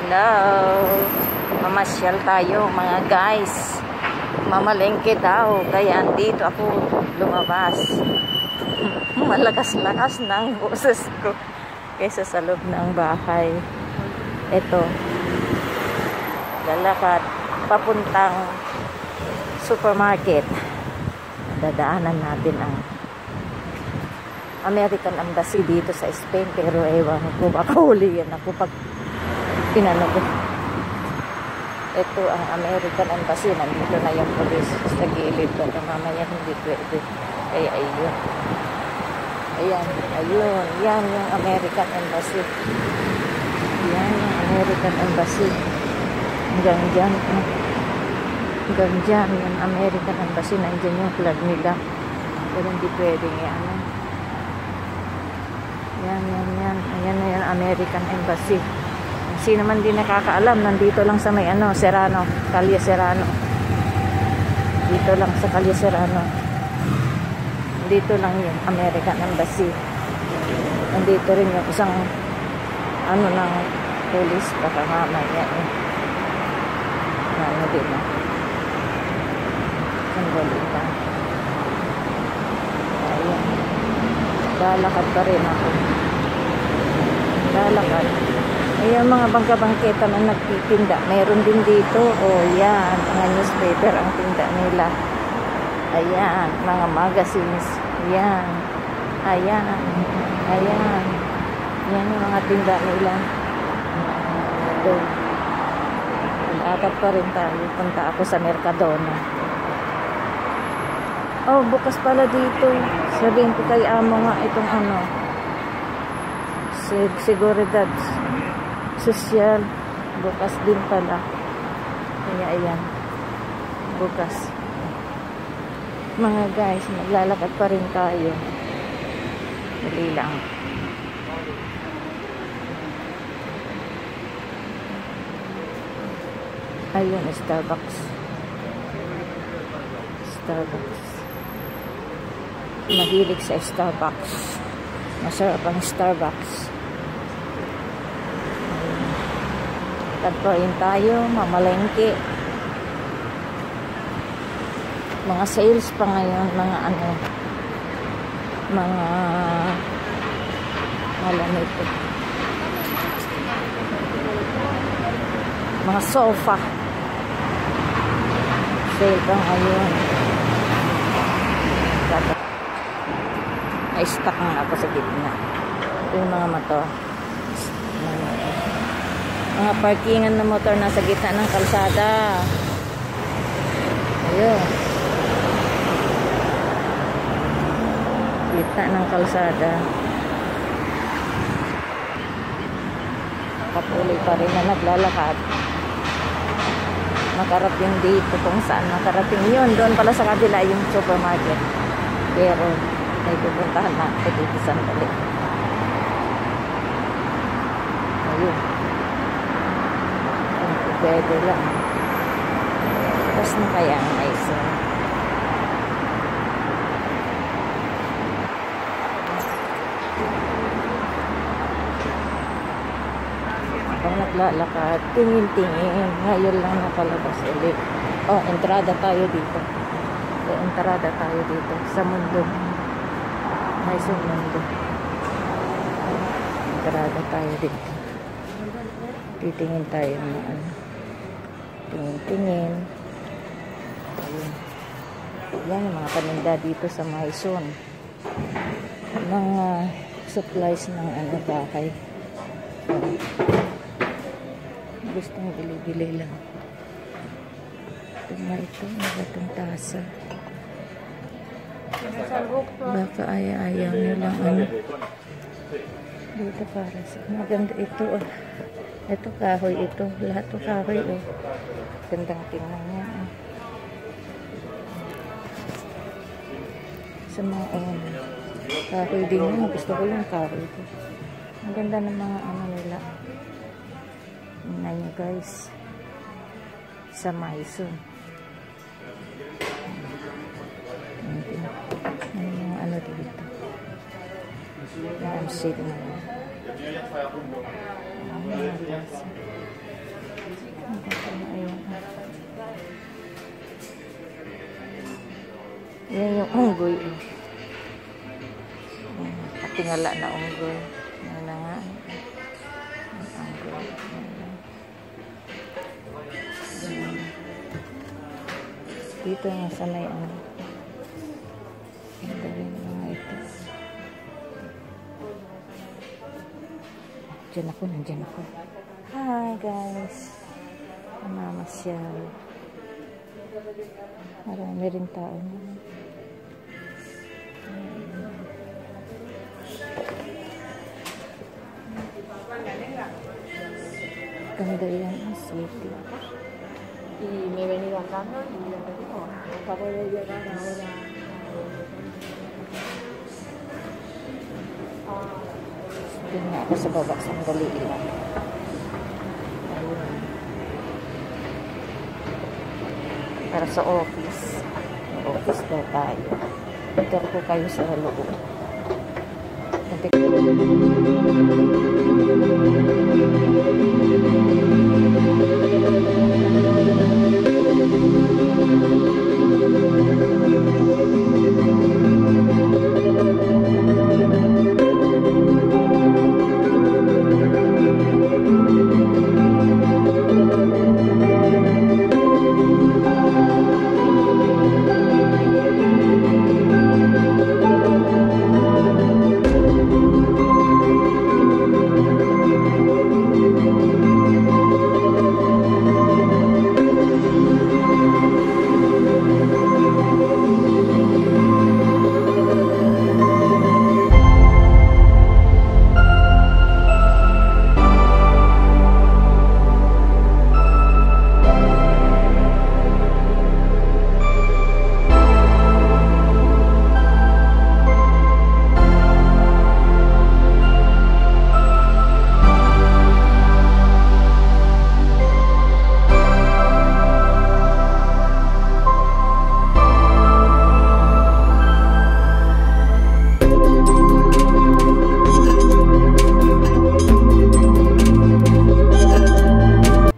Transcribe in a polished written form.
Hello! Mamasyal tayo mga guys. Mamalengke daw. Kaya andito ako lumabas. Malakas-lakas ng boses ko kaysa sa loob ng bahay. Ito. Lalakad papuntang supermarket. Dadaanan natin ang American Embassy dito sa Spain, pero ewan ko, baka huli yan ako pag pinanag. Ito ang American Embassy, nandito na yung police sa gilid, baka mamaya hindi pwede. Kaya ayun, ayun, yan yung American Embassy, yan yung American Embassy, hanggang dyan yung American Embassy, nandyan yung flag nila, pero hindi pwede yan. Ayan na yung American Embassy. Sino man din nakakaalam, nandito lang sa may Serrano, Calle Serrano. Dito lang sa Calle Serrano. Dito lang yung American Embassy. Nandito rin yung isang ng police, baka mamaya din na. Sandali pa. Ayan. Lalakad pa rin ako. Lalakad. Ayan mga bangka-bangketa na nagtitinda. Meron din dito. Oh, yan. Mga newspaper ang tinda nila. Ayan. Mga magazines. Ayan. Ayan. Ayan. Yan yung mga tinda nila. Ito. Lalakad pa rin tayo. Punta ako sa Mercadona. Oh, bukas pala dito. Sabihin ko kay amo nga itong Seguridad Social. Bukas din pala. Kaya ayan. Bukas. Mga guys, maglalakad pa rin tayo. Dali lang. Ayun, Starbucks. Mahilig sa Starbucks. Masarap ang Starbucks. Tagpuin tayo, mamalengke. Mga sales pa ngayon, mga malamig. Mga sofa. Sale pa ngayon. Ay-stuck nga ako sa gitna. Ito yung mga motor. Mga parkingan ng motor nasa gitna ng kalsada. Ayun. Gitna ng kalsada. Patuloy pa rin na naglalakad. Makarating dito kung saan makarating yun. Doon pala sa kabila yung supermarket. Pero may pupuntahan na ako dito sandali. Ayun. Pwede lang. Tapos na kaya ang ice. Habang naglalakad, tingin-tingin. Ngayon lang nakalabas ulit. Oh, entrada tayo dito. Entrada tayo dito sa mundo. Ay, sa mundo. Entrada tayo dito. Titingin tayo ng tingin-tingin. Ayun. Yan yung mga paninda dito sa Maison. Mga supplies ng bahay. Gustong bili-bili lang. Ito, magatong tasa. Baka ayaw nyo lang dito para sa maganda ito. Ito kahoy ito. Lahat to kahoy. Gandang tingnan niya. Sa mga kahoy din yun. Gusto ko yung kahoy ito. Ang ganda ng mga nila. Tingnan nyo guys. Sa Maison. Ano dito. Ang shade na. unggoy. Patingala na unggoy. Yan na nga. Unggoy. Dito nga sa may ano. Ang galing mga ito. Nandiyan ako. Hi guys. Namamasyal. Marami rin tao na. Ganda yan. City. Y me he venido andando y acabo de llegar ahora. Doon nga ako sa baba. Sandali lang. Ayun. Para sa office. Office daw tayo. Ito ko kayo sa loob.